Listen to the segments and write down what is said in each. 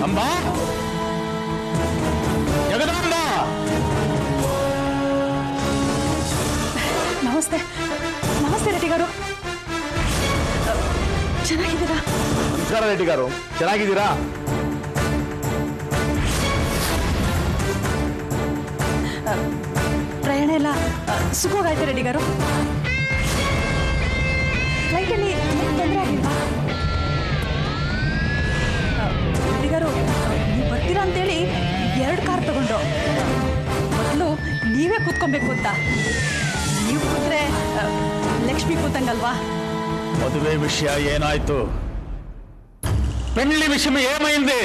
ಅಂಬಾ, ಜಗದಾಂಬ, ನಮಸ್ತೆ. ನಮಸ್ತೆ ರೆಡ್ಡಿ garu. ಚೆನ್ನಾಗಿದ್ದೀರಾ? ನಮಸ್ಕಾರ ರೆಡ್ಡಿ garu. ಚೆನ್ನಾಗಿದ್ದೀರಾ? ಪ್ರಯಾಣ ಎಲ್ಲ ಸುಖವಾಯ್ತು ರೆಡ್ಡಿ garu. ಫ್ಲೈಟಲ್ಲಿ ಏನು ತೊಂದರೆ ಆಗಿಲ್ವಾ? ರೆಡ್ಡಿ garu, ನೀವು ಬರ್ತೀರಾ ಅಂತೇಳಿ 2 ಕಾರ್ ತಗೊಂಡು ಮೊದಲು ನೀವೇ ಕೂತ್ಕೊಬೇಕು ಅಂತ. ನೀವು ಕೂತ್ರೆ ಲಕ್ಷ್ಮಿ ಕೂತಂಗಲ್ವಾ? ಮದುವೆ ವಿಷಯ ಏನಾಯ್ತು? పెళ్లి విషయం ఏమైంది?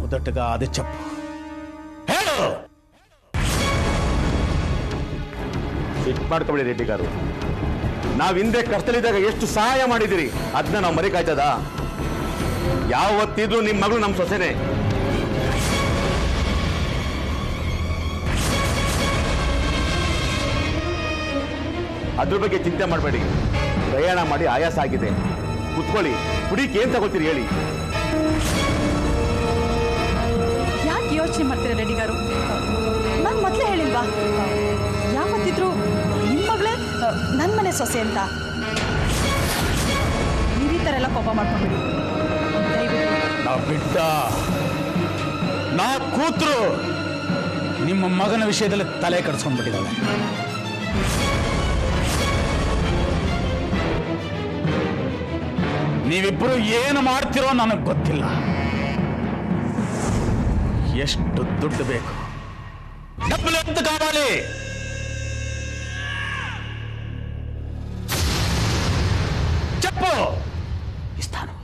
మొదటగా అది చెప్పు. ಹೇಳು. ಸಿಟ್ಟು ಮಾಡ್ಕೊಳ್ಳಿ ರೆಡ್ಡಿ garu. ನಾವು ಹಿಂದೆ ಕಷ್ಟದಲ್ಲಿದ್ದಾಗ ಎಷ್ಟು ಸಹಾಯ ಮಾಡಿದಿರಿ, ಅದನ್ನ ನಾವು ಮರಿಕಾಯ್ತದ? ಯಾವತ್ತಿದ್ರೂ ನಿಮ್ಮ ಮಗಳು ನಮ್ಮ ಸೊಸೆನೆ. ಅದ್ರ ಬಗ್ಗೆ ಚಿಂತೆ ಮಾಡಬೇಡಿ. ಪ್ರಯಾಣ ಮಾಡಿ ಆಯಾಸ ಆಗಿದೆ, ಕುತ್ಕೊಳ್ಳಿ. ಕುಡಿಕೆ ಏನ್ ತಗೋತೀರಿ ಹೇಳಿ? ಯಾಕೆ ಯೋಚನೆ ಮಾಡ್ತೀರಾ ರೆಡ್ಡಿ garu? ನಾನು ಮೊದಲೇ ಹೇಳಿಲ್ವಾ, ಯಾವತ್ತಿದ್ರು ನಿಮ್ಮ ಮಗಳೇ ನನ್ನ ಮನೆ ಸೊಸೆ ಅಂತ. ನೀವು ಈ ಥರ ಎಲ್ಲ ಕೋಪ ಮಾಡ್ಕೊಂಡ್ಬಿಡಿ ದಯವಿಟ್ಟು. ನಾ ಬಿಟ್ಟ ನಾ ಕೂತ್ರು ನಿಮ್ಮ ಮಗನ ವಿಷಯದಲ್ಲಿ ತಲೆ ಕಡಿಸ್ಕೊಂಡ್ಬಿಟ್ಟಿದ್ದಾಳೆ. ನೀವಿಬ್ಬರು ಏನು ಮಾಡ್ತಿರೋ ನನಗೆ ಗೊತ್ತಿಲ್ಲ. ಎಷ್ಟು ದುಡ್ಡು ಬೇಕು? ಡಬ್ಬುಲು ఎంత కావాలి? చెప్పు, ఇస్తాను.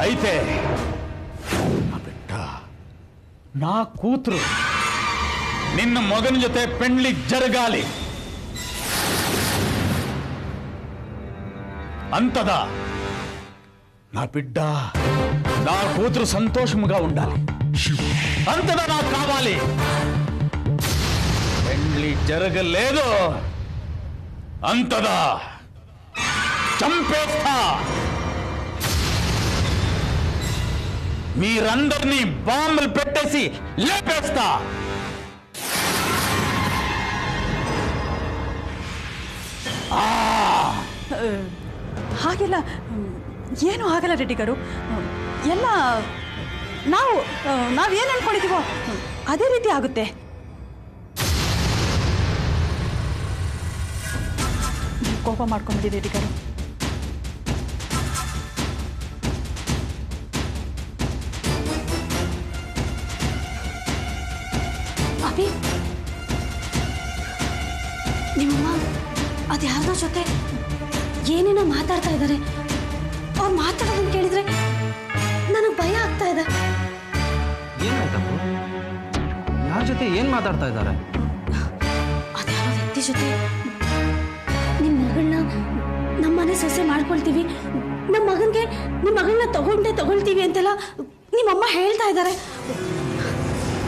అయితే నా బిడ్డ, నా కూతురు నిన్న మగని జೊತೆ పెళ్లి జరగాలి. అంతదా నా బిడ్డ, నా కూతురు సంతోషముగా ఉండాలి. అంతదా నాకు కావాలి. పెళ్లి జరగలేదు అంతదా చంపేస్తా. మీరందరినీ బాంబులు పెట్టేసి లేపేస్తా. ಹಾಗೆಲ್ಲ ಏನೂ ಆಗಲ್ಲ ರೆಡ್ಡಿ garu. ಎಲ್ಲ ನಾವೇನು ಅನ್ಕೊಂಡಿದ್ದೀವೋ ಅದೇ ರೀತಿ ಆಗುತ್ತೆ. ಕೋಪ ಮಾಡ್ಕೊಂಬಿಡಿ ರೆಡ್ಡಿ garu. ಅಭಿ, ನಿಮ್ಮಮ್ಮ ಅದು ಯಾರ್ದೋ ಜೊತೆ ಏನೇನೋ ಮಾತಾಡ್ತಾ ಇದ್ದಾರೆ. ಅವ್ರು ಮಾತಾಡೋದನ್ನ ಕೇಳಿದ್ರೆ ನನಗೆ ಭಯ ಆಗ್ತಾ ಇದೆ. ಏನಾಯ್ತಪ್ಪ? ಯಾರ ಜೊತೆ ಏನು ಮಾತಾಡ್ತಾ ಇದ್ದಾರೆ? ಅದ್ಯಾರೋ ವ್ಯಕ್ತಿ ಜೊತೆ ನಿಮ್ಮ ಮಗಳನ್ನ ನಮ್ಮನೆ ಸೊಸೆ ಮಾಡ್ಕೊಳ್ತೀವಿ, ನಮ್ಮ ಮಗಳನ್ನ ತಗೊಳ್ತೀವಿ ಅಂತೆಲ್ಲ ನಿಮ್ಮಮ್ಮ ಹೇಳ್ತಾ ಇದ್ದಾರೆ.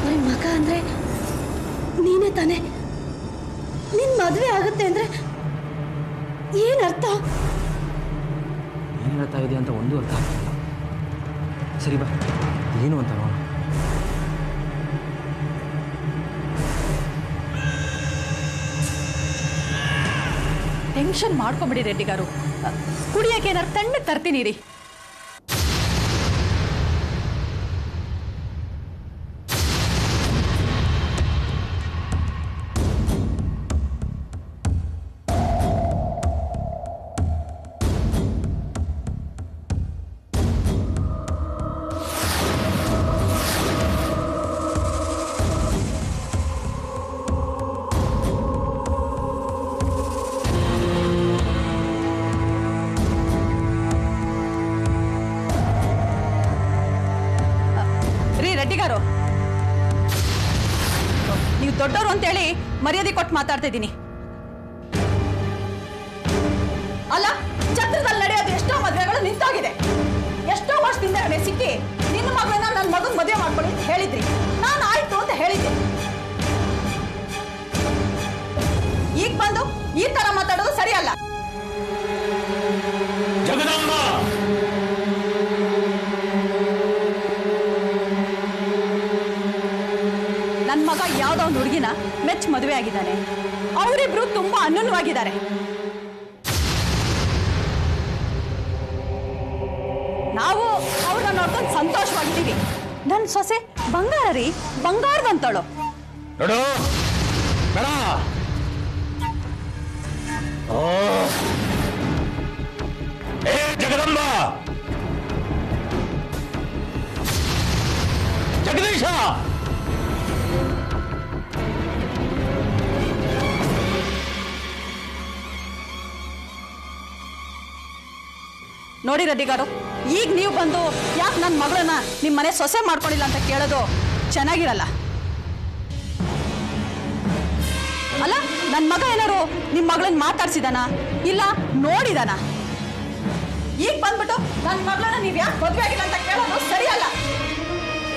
ಅವ್ರ ಮಗ ಅಂದ್ರೆ ನೀನೇ ತಾನೆ. ನಿನ್ ಮದುವೆ ಆಗುತ್ತೆ ಅಂದ್ರೆ ಏನರ್ಥ? ಏನು ಹೇಳ್ತಾ ಇದೆ ಅಂತ ಒಂದು ಅರ್ಥ ಆಗ್ತಿಲ್ಲ. ಸರಿ ಬಾ, ಏನು ಅಂತ ನೋಡ. ಟೆನ್ಷನ್ ಮಾಡ್ಕೊಂಬಿಡಿ ರೆಡ್ಡಿ garu. ಕುಡಿಯಕ್ಕೆ ಏನಾರು ತಣ್ಣಗೆ ತರ್ತೀನಿ ರೀ. ರೆಡ್ಡಿ garu, ನೀವು ದೊಡ್ಡವರು ಅಂತೇಳಿ ಮರ್ಯಾದೆ ಕೊಟ್ಟು ಮಾತಾಡ್ತಾ ಇದ್ದೀನಿ. ಅಲ್ಲ, ಛತ್ರದಲ್ಲಿ ನಡೆಯೋದು ಎಷ್ಟೋ ಮದುವೆಗಳು ನಿಂತೋಗಿದೆ. ಎಷ್ಟೋ ವರ್ಷದಿಂದ ಸಿಕ್ಕಿ ನಿನ್ನ ಮಗಳನ್ನ ನನ್ನ ಮಗನ ಮದುವೆ ಮಾಡ್ಕೊಳ್ಳಿ ಅಂತ ಹೇಳಿದ್ರಿ. ನಾನು ಆಯ್ತು ಅಂತ ಹೇಳಿದ್ದೆ. ಈ ತರ ಮಾತಾಡೋದು ಸರಿಯಲ್ಲ. ಜಗದಾಂಬ, ನನ್ ಮಗ ಯಾವ್ದೋ ಒಂದು ಹುಡುಗಿನ ಮೆಚ್ಚ ಮದುವೆ ಆಗಿದ್ದಾನೆ. ಅವರಿಬ್ರು ತುಂಬಾ ಅನ್ಯೋನ್ಯವಾಗಿದ್ದಾರೆ. ನಾವು ಅವ್ರನ್ನ ನೋಡ್ಕೊಂಡು ಸಂತೋಷವಾಗಿದ್ದೀವಿ. ನನ್ ಸೊಸೆ ಬಂಗಾರ ರೀ, ಬಂಗಾರದಂತಳು. ನೋಡು ಬೇಡ. ಏ ಜಗದಂಬ, ಜಗದೀಶ, ನೋಡಿ ರೆಡ್ಡಿಗಾರು, ಈಗ ನೀವು ಬಂದು ಯಾಕೆ ನನ್ನ ಮಗಳನ್ನ ನಿಮ್ಮ ಮನೆ ಸೊಸೆ ಮಾಡ್ಕೊಂಡಿಲ್ಲ ಅಂತ ಕೇಳೋದು ಚೆನ್ನಾಗಿರಲ್ಲ. ಅಲ್ಲ, ನನ್ನ ಮಗ ಏನಾರು ನಿಮ್ಮ ಮಗಳನ್ನ ಮಾತಾಡ್ಸಿದಾನ ಇಲ್ಲ ನೋಡಿದಾನ? ಈಗ ಬಂದ್ಬಿಟ್ಟು ನನ್ನ ಮಗಳನ್ನ ನೀವು ಯಾಕೆ ಮದುವೆ ಆಗಿಲ್ಲ ಅಂತ ಕೇಳೋದು ಸರಿಯಲ್ಲ.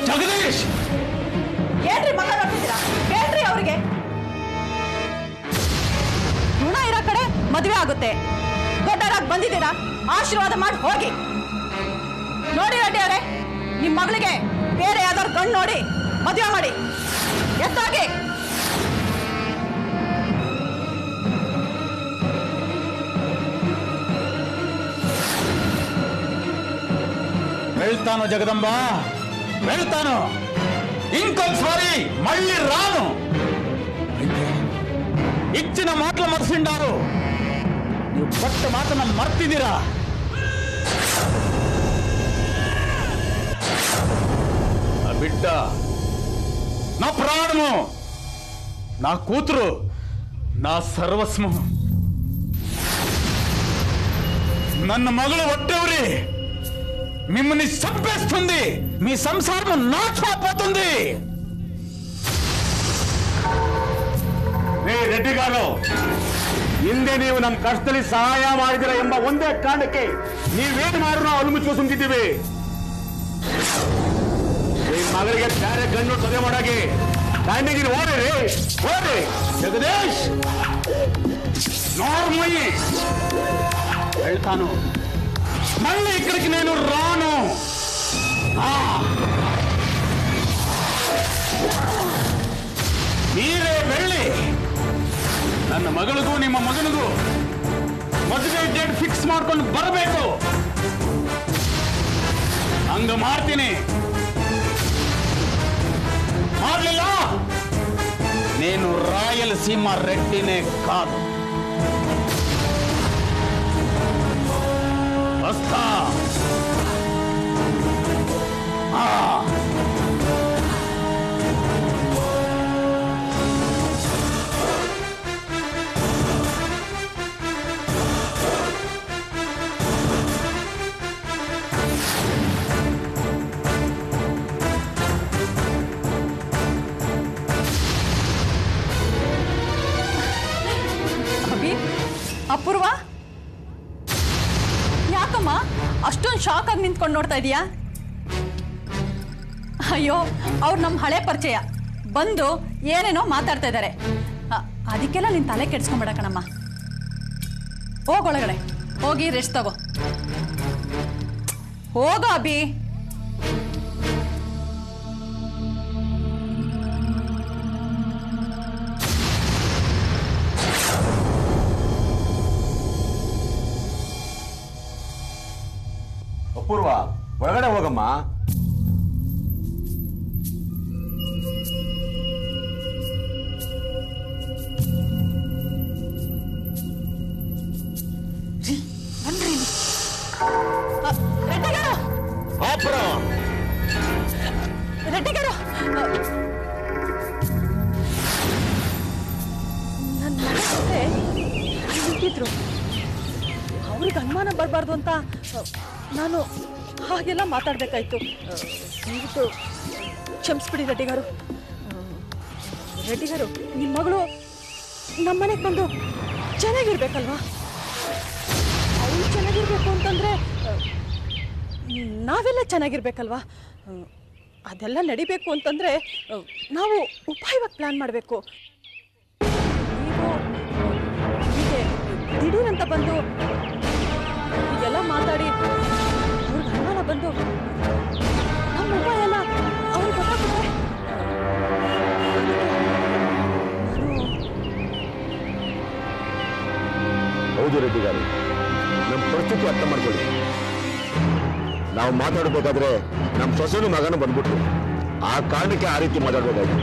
ಜಗದೀಶ್, ಏನ್ರಿ ಮಗ ನೋಡ್ತಿದ್ದೀರಾ? ಹೇಳ್ರಿ ಅವ್ರಿಗೆ. ಋಣ ಇರೋ ಕಡೆ ಮದುವೆ ಆಗುತ್ತೆ. ದೊಡ್ಡರಾಗಿ ಬಂದಿದ್ದೀರಾ, ಆಶೀರ್ವಾದ ಮಾಡಿ ಹೋಗಿ. ನೋಡಿ ರೆಡ್ಡಿ ಅವರೇ, ನಿಮ್ಮ ಮಗಳಿಗೆ ಬೇರೆ ಯಾವ್ದಾದ್ರು ಗಂಡು ನೋಡಿ ಮದುವೆ ಮಾಡಿ. ಎತ್ತಾಗಿ వెళ్తాను జగదంబ, వెళ్తాను. ఇంకొకసారి మళ్ళీ రాను. ఇచ్చిన మాటలు మర్చిండారు. ನೀವು ಕೊಟ್ಟ ಮಾತನ್ನ ಮರ್ತಿದ್ದೀರಾ? ఆ బిడ్డ నా ప్రాణము, నా కూతురు, నా సర్వస్వం. ನನ್ನ ಮಗಳು ಹೊಟ್ಟೆವ್ರಿ మిమ్మల్ని చంపేస్తుంది. మీ సంసారం నాశపోతుంది. రెడ్డి గారు, ಹಿಂದೆ ನೀವು ನಮ್ಮ ಕಷ್ಟದಲ್ಲಿ ಸಹಾಯ ಮಾಡಿದಿರ ಎಂಬ ಒಂದೇ ಕಾರಣಕ್ಕೆ ನೀವೇನು ಮಾಡಿದ್ರು ನಾವು ಅಲ್ಮುಚ್ಚು ಸುಮ್ಕಿದ್ದೀವಿ. ಈ ಮಗಳಿಗೆ ಬೇರೆ ಗಂಡು ಸದೆ ಮಾಡಾಗಿ ದಾಂಡಿಗಿರಿ ಓಡ್ರಿ, ಓಡ್ರಿ. ಜಗದೀಶ್ నార్మల్ వెళ్తాను. మళ్ళీ ఇక్కడికి నేను రాను. మీరే వెళ్ళి ನನ್ನ ಮಗಳಿಗೂ ನಿಮ್ಮ ಮಗನಿಗೂ ಮದುವೆ ಡೇಟ್ ಫಿಕ್ಸ್ ಮಾಡ್ಕೊಂಡು ಬರಬೇಕು. ಹಂಗ ಮಾಡ್ತೀನಿ. ಮಾಡಲಿಲ್ಲ నేను రాయలసీమ రెడ్డినే కాదు. వస్తా. ಅಪೂರ್ವ, ಯಾಕಮ್ಮ ಅಷ್ಟೊಂದು ಶಾಕ್ ಆಗಿ ನಿಂತ್ಕೊಂಡು ನೋಡ್ತಾ ಇದೀಯಾ? ಅಯ್ಯೋ, ಅವ್ರು ನಮ್ಮ ಹಳೆ ಪರಿಚಯ, ಬಂದು ಏನೇನೋ ಮಾತಾಡ್ತಾ ಇದ್ದಾರೆ. ಅದಕ್ಕೆಲ್ಲ ನಿನ್ ತಲೆ ಕೆಡ್ಸ್ಕೊಂಬೇಡ ಕಣಮ್ಮ. ಹೋಗೊಳಗಡೆ ಹೋಗಿ ರೆಸ್ಟ್ ತಗೋ. ಹೋಗೋ ಅಭಿ. ಅಪೂರ್ವ, ಒಳಗಡೆ ಹೋಗಮ್ಮ. ರೆಡ್ಡಿಗಾರು, ನನ್ನ ಜೊತೆ ನಿಂತಿದ್ರು. ಅವ್ರಿಗೆ ಅನುಮಾನ ಬರಬಾರ್ದು ಅಂತ ನಾನು ಹಾಗೆಲ್ಲ ಮಾತಾಡಬೇಕಾಯ್ತು. ದಯವಿಟ್ಟು ಕ್ಷಮಿಸ್ಬಿಡಿ ರೆಡ್ಡಿಗಾರು. ರೆಡ್ಡಿಗಾರು, ನಿಮ್ಮ ಮಗಳು ನಮ್ಮನೆಗೆ ಬಂದು ಚೆನ್ನಾಗಿರ್ಬೇಕಲ್ವಾ? ಅವಳು ಚೆನ್ನಾಗಿರ್ಬೇಕು ಅಂತಂದರೆ ನಾವೆಲ್ಲ ಚೆನ್ನಾಗಿರ್ಬೇಕಲ್ವಾ? ಅದೆಲ್ಲ ನಡಿಬೇಕು ಅಂತಂದರೆ ನಾವು ಉಪಾಯವಾಗಿ ಪ್ಲ್ಯಾನ್ ಮಾಡಬೇಕು. ನೀವು ದಿಢೀರಂತ ಬಂದು ಹೀಗೆಲ್ಲ ಮಾತಾಡಿ ಅವ್ರಿಗೆ ಅನುಮಾನ ಬಂದು ನಮ್ಮ ಮೊಬೈಲ್ ಎಲ್ಲ ಅವ್ರಿಗೆ ಗೊತ್ತಾಗ್ಬಿಟ್ರೆ ಹೌದು ರೆಡ್ಡಿ ಗಾರು, ನಮ್ಮ ಪರಿಸ್ಥಿತಿ ಅರ್ಥ ಮಾಡ್ಕೊಳ್ಳಿ. ನಾವು ಮಾತಾಡಬೇಕಾದ್ರೆ ನಮ್ಮ ಸೊಸೆನೂ ಮಗನೂ ಬಂದ್ಬಿಟ್ರು. ಆ ಕಾರಣಕ್ಕೆ ಆ ರೀತಿ ಮಾತಾಡಬೇಕಾಯ್ತು.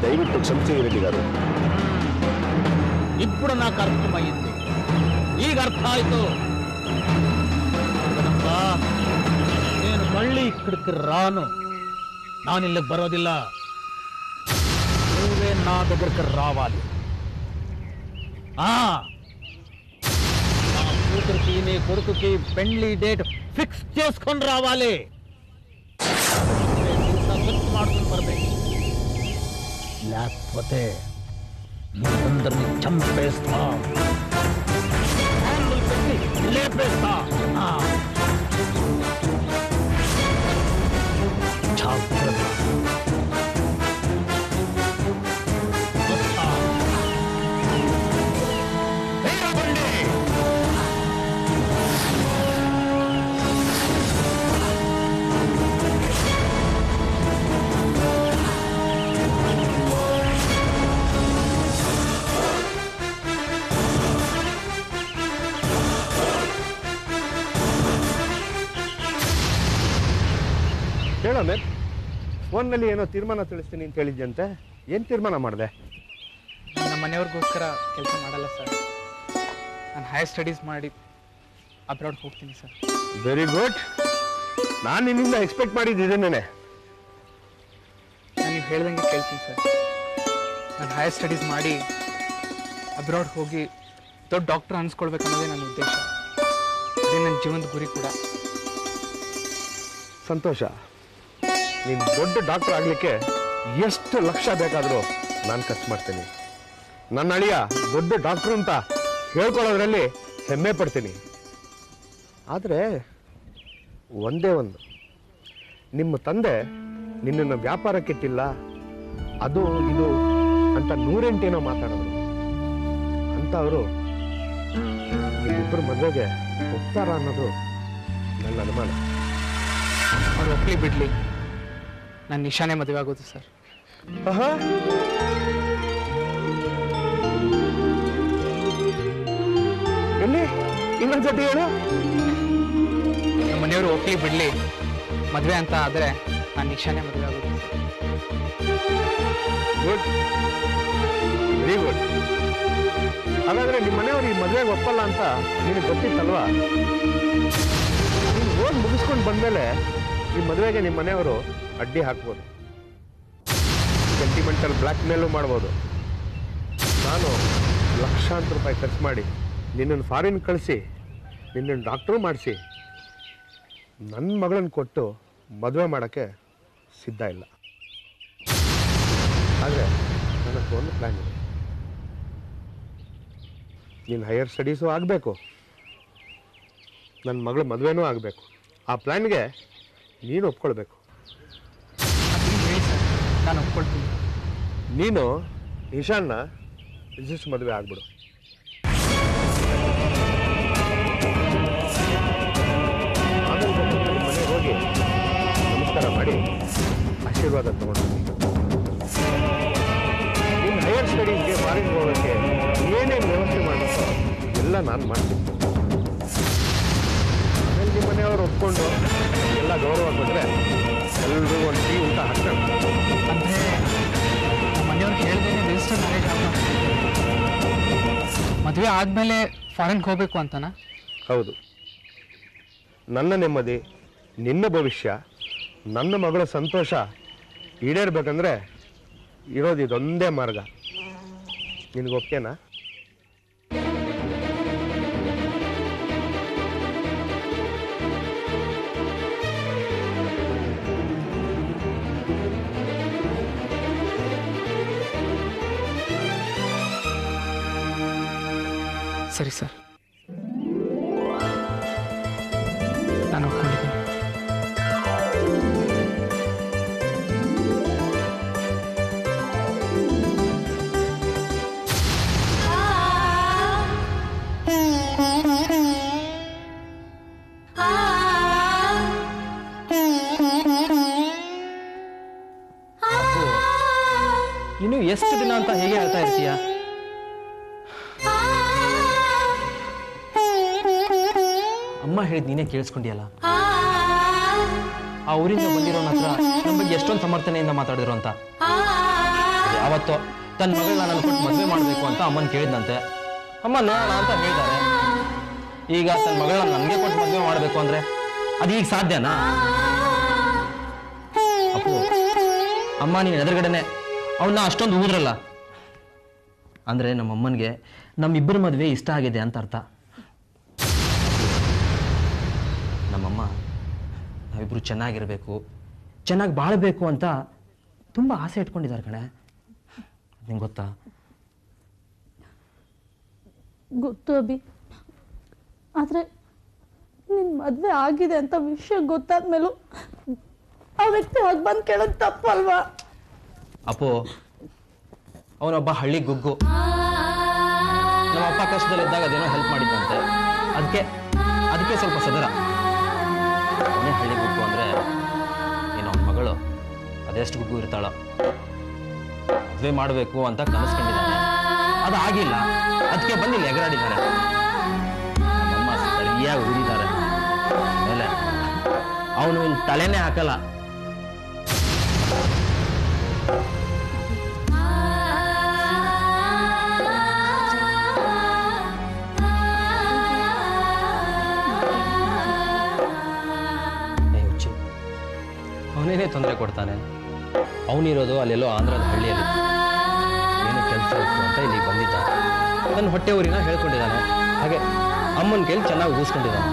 ದಯವಿಟ್ಟು ಕ್ಷಮಿಸಿ ರೆಡ್ಡಿ ಗಾರು. ఇప్పుడు నాకు అర్థమైంది. ಈಗ ಅರ್ಥ ಆಯ್ತು. నేను మళ్ళీ ఇక్కడికి రాను. ನಾನು ಇಲ್ಲಿಗೆ ಬರೋದಿಲ್ಲ. నువ్వే నా దగ్గరికి రావాలి. నా కూతురికి నీ కొడుకుకి పెళ్లి డేట్ ఫిక్స్ చేసుకొని రావాలి. ఫిక్స్ ಮಾಡ್ಕೊಂಡು ಬರ್ಬೇಕು. లేకపోతే మీరందరినీ చంపేస్తా, హ్యాండిల్ పెట్టి లేపేస్తా. జాగ్రత్త. వస్తా. ಹೇಳೋಣ, ಫೋನ್ನಲ್ಲಿ ಏನೋ ತೀರ್ಮಾನ ತಿಳಿಸ್ತೀನಿ ಅಂತ ಹೇಳಿದ್ದಂತೆ. ಏನು ತೀರ್ಮಾನ ಮಾಡಿದೆ? ನಮ್ಮ ಮನೆಯವ್ರಿಗೋಸ್ಕರ ಕೆಲಸ ಮಾಡಲ್ಲ ಸರ್. ನಾನು ಹೈಯರ್ ಸ್ಟಡೀಸ್ ಮಾಡಿ ಅಬ್ರಾಡ್ ಹೋಗ್ತೀನಿ ಸರ್. Very good. ನಾನು ನಿನ್ನಿಂದ ಎಕ್ಸ್ಪೆಕ್ಟ್ ಮಾಡಿದ್ದೇನೆ. ನಾನು ನೀವು ಹೇಳ್ದಂಗೆ ಕೇಳ್ತೀನಿ ಸರ್. ನಾನು ಹೈಯರ್ ಸ್ಟಡೀಸ್ ಮಾಡಿ ಅಬ್ರಾಡ್ ಹೋಗಿ ದೊಡ್ಡ ಡಾಕ್ಟರ್ ಅನ್ಸ್ಕೊಳ್ಬೇಕು ಅನ್ನೋದೇ ನನ್ನ ಉದ್ದೇಶ. ಅದೇ ನನ್ನ ಜೀವನದ ಗುರಿ ಕೂಡ. ಸಂತೋಷ. ನೀನು ದೊಡ್ಡ ಡಾಕ್ಟರ್ ಆಗಲಿಕ್ಕೆ ಎಷ್ಟು ಲಕ್ಷ ಬೇಕಾದರೂ ನಾನು ಖರ್ಚು ಮಾಡ್ತೀನಿ. ನನ್ನ ಅಳಿಯ ದೊಡ್ಡ ಡಾಕ್ಟ್ರು ಅಂತ ಹೇಳ್ಕೊಳ್ಳೋದ್ರಲ್ಲಿ ಹೆಮ್ಮೆ ಪಡ್ತೀನಿ. ಆದರೆ ಒಂದೇ ಒಂದು, ನಿಮ್ಮ ತಂದೆ ನಿನ್ನನ್ನು ವ್ಯಾಪಾರಕ್ಕಿಟ್ಟಿಲ್ಲ, ಅದು ಇದು ಅಂತ 108 ಏನೋ ಮಾತಾಡೋದು. ಅಂತ ಅವರು ನಿಮ್ಮಿಬ್ಬರು ಮದುವೆಗೆ ಒಪ್ತಾರ ಅನ್ನೋದು ನನ್ನ ಅನುಮಾನ. ಅವ್ರು ಒಪ್ಪಲಿ ಬಿಡಲಿ, ನಾನು ನಿಶಾನೇ ಮದುವೆ ಆಗೋದು ಸರ್. ಎಲ್ಲಿ ಇನ್ನೊಂದ್ಸತಿ ಹೇಳು. ನಮ್ಮ ಮನೆಯವರು ಒಪ್ಪಲಿ ಬಿಡಲಿ, ಮದುವೆ ಅಂತ ಆದರೆ ನಾನು ನಿಶಾನೇ ಮದುವೆ ಆಗೋದು. Good, very good. ಹಾಗಾದ್ರೆ ನಿಮ್ಮ ಮನೆಯವರು ಈ ಮದುವೆಗೆ ಒಪ್ಪಲ್ಲ ಅಂತ ನಿನಗೆ ಗೊತ್ತಿತ್ತಲ್ವಾ? ನೀನು ಓದ್ ಮುಗಿಸ್ಕೊಂಡು ಬಂದಮೇಲೆ ಈ ಮದುವೆಗೆ ನಿಮ್ಮ ಮನೆಯವರು ಅಡ್ಡಿ ಹಾಕ್ಬೋದು, ಸೆಂಟಿಮೆಂಟಲ್ ಬ್ಲ್ಯಾಕ್ ಮೇಲೂ ಮಾಡ್ಬೋದು. ನಾನು ಲಕ್ಷಾಂತರ ರೂಪಾಯಿ ಖರ್ಚು ಮಾಡಿ ನಿನ್ನನ್ನು ಫಾರಿನ್ ಕಳಿಸಿ ನಿನ್ನನ್ನು ಡಾಕ್ಟ್ರು ಮಾಡಿಸಿ ನನ್ನ ಮಗಳನ್ನು ಕೊಟ್ಟು ಮದುವೆ ಮಾಡೋಕ್ಕೆ ಸಿದ್ಧ ಇಲ್ಲ. ಆದರೆ ನನಗೆ ಒಂದು ಪ್ಲ್ಯಾನ್ ಇದೆ. ನೀನು ಹೈಯರ್ ಸ್ಟಡೀಸು ಆಗಬೇಕು, ನನ್ನ ಮಗಳು ಮದುವೆನೂ ಆಗಬೇಕು. ಆ ಪ್ಲ್ಯಾನ್ಗೆ ನೀನು ಒಪ್ಕೊಳ್ಬೇಕು. ಹೇಳಿ ಸರ್, ನಾನು ಒಪ್ಕೊಳ್ತೀನಿ. ನೀನು ನಿಶಾನ್ನ ರಿಜಿಸ್ಟರ್ ಮದುವೆ ಆಗ್ಬಿಡು. ಆಮೇಲೆ ಮನೆಗೆ ಹೋಗಿ ನಮಸ್ಕಾರ ಮಾಡಿ ಆಶೀರ್ವಾದ ತಗೊಂಡು ನೀನು ಹೈಯರ್ ಸ್ಟಡೀಸ್ಗೆ ಫಾರಿನ್ ಹೋಗೋಕ್ಕೆ ಏನೇನು ವ್ಯವಸ್ಥೆ ಮಾಡಬೇಕೋ ಎಲ್ಲ ನಾನು ಮಾಡ್ತೀನಿ. ಆಮೇಲೆ ನಿಮ್ಮ ಮನೆಯವರು ಒಪ್ಕೊಂಡು ಎಲ್ಲ ಗೌರವ ಕೊಟ್ಟರೆ ಎಲ್ಲರಿಗೂ ಒಂದು ಟೀ ಊಟ ಹಾಕ್ತಾರೆ. ಅಂದರೆ ನಮ್ಮ ಮನೆಯವ್ರು ಹೇಳ್ದೇನೆ ರಿಜಿಸ್ಟರ್ ಮ್ಯಾರೇಜ್ ಆಗ ಮದುವೆ ಆದಮೇಲೆ ಫಾರಿನ್ಗೆ ಹೋಗಬೇಕು ಅಂತನಾ? ಹೌದು. ನನ್ನ ನೆಮ್ಮದಿ, ನಿನ್ನ ಭವಿಷ್ಯ, ನನ್ನ ಮಗಳ ಸಂತೋಷ ಈಡೇರ್ಬೇಕಂದ್ರೆ ಇರೋದು ಇದೊಂದೇ ಮಾರ್ಗ. ನಿನಗೆ ಓಕೆನಾ? ಸರಿ ಸರ್, ನಾನು ಒಪ್ಕೊಂಡಿದ್ದೀನಿ. ಅಮ್ಮ ಹೇಳಿದ್ ನೀನೇ ಕೇಳಿಸ್ಕೊಂಡಿಯಲ್ಲ. ಆ ಊರಿಂದ ಬಂದಿರೋನ ಹತ್ರ ನಮ್ಮ ಬಗ್ಗೆ ಎಷ್ಟೊಂದು ಸಮರ್ಥನೆಯಿಂದ ಮಾತಾಡಿದ್ರು ಅಂತ. ಯಾವತ್ತೋ ತನ್ನ ಮಗಳನ್ನ ನನ್ನ ಕೊಟ್ಟು ಮದುವೆ ಮಾಡಬೇಕು ಅಂತ ಅಮ್ಮನ ಕೇಳಿದ್ನಂತೆ. ಅಮ್ಮ ನೋಡೋಣ ಅಂತ ಹೇಳಿದ್ದಾರೆ. ಈಗ ತನ್ನ ಮಗಳನ್ನ ನನಗೆ ಕೊಟ್ಟು ಮದುವೆ ಮಾಡಬೇಕು ಅಂದ್ರೆ ಅದೀಗ ಸಾಧ್ಯನಾ? ಅಪ್ಪು, ಅಮ್ಮ ನೀನು ಎದುರುಗಡೆನೆ ಅವನ್ನ ಅಷ್ಟೊಂದು ಊದ್ರಲ್ಲ ಅಂದ್ರೆ ನಮ್ಮಮ್ಮನಿಗೆ ನಮ್ಮಿಬ್ಬರ ಮದುವೆ ಇಷ್ಟ ಆಗಿದೆ ಅಂತ ಅರ್ಥ. ನಮ್ಮಮ್ಮ ನಾವಿಬ್ರು ಚೆನ್ನಾಗಿರ್ಬೇಕು, ಚೆನ್ನಾಗಿ ಬಾಳಬೇಕು ಅಂತ ತುಂಬಾ ಆಸೆ ಇಟ್ಕೊಂಡಿದ್ದಾರೆ ಕಣೆ. ನಿಂಗೆ ಗೊತ್ತಾ? ಗೊತ್ತು ಅಭಿ, ಆದರೆ ನಿನ್ನ ಮದುವೆ ಆಗಿದೆ ಅಂತ ವಿಷಯ ಗೊತ್ತಾದ್ಮೇಲೂ ಆ ವ್ಯಕ್ತಿ ಹಾಗೆ ಬಂದು ಕೇಳೋದು ತಪ್ಪಲ್ವಾ? ಅಪ್ಪು, ಅವನೊಬ್ಬ ಹಳ್ಳಿ ಗುಗ್ಗು. ನಮ್ಮ ಅಪ್ಪ ಕಷ್ಟದಲ್ಲಿದ್ದಾಗ ಅದೇನೋ ಹೆಲ್ಪ್ ಮಾಡಿದ್ದಂತೆ. ಅದಕ್ಕೆ ಸ್ವಲ್ಪ ಸದರ. ಅವನೇ ಹಳ್ಳಿ ಗುಗ್ಗು ಅಂದ್ರೆ ನೀನು ಅವನ ಮಗಳು ಅದೆಷ್ಟು ಗುಗ್ಗು ಇರ್ತಾಳ. ಮದುವೆ ಮಾಡಬೇಕು ಅಂತ ಕನಸ್ಕೊಂಡಿದ್ದಾನೆ, ಅದು ಆಗಿಲ್ಲ. ಅದಕ್ಕೆ ಬಂದಿಲ್ಲ, ಎಗರಾಡಿದ್ದಾರೆ. ನಮ್ಮಮ್ಮ ಸರಿಯಾಗಿ ಊದಿದ್ದಾರೆ. ಆಮೇಲೆ ಅವನು ಇನ್ನು ತಲೆನೇ ಹಾಕಲ್ಲ. ಅವನೇನೇ ತೊಂದರೆ ಕೊಡ್ತಾನೆ. ಅವನಿರೋದು ಅಲ್ಲೆಲ್ಲೋ ಆಂಧ್ರದ ಹಳ್ಳಿಯಲ್ಲಿ. ಏನು ಕೆಲಸ ಇತ್ತು ಅಂತ ಇಲ್ಲಿಗೆ ಬಂದಿದ್ದ. ನನ್ನ ಹೊಟ್ಟೆ ಊರಿನ ಹೇಳ್ಕೊಂಡಿದ್ದಾನೆ. ಹಾಗೆ ಅಮ್ಮನ ಕೈಲಿ ಚೆನ್ನಾಗಿ ಊಸ್ಕೊಂಡಿದ್ದಾನೆ.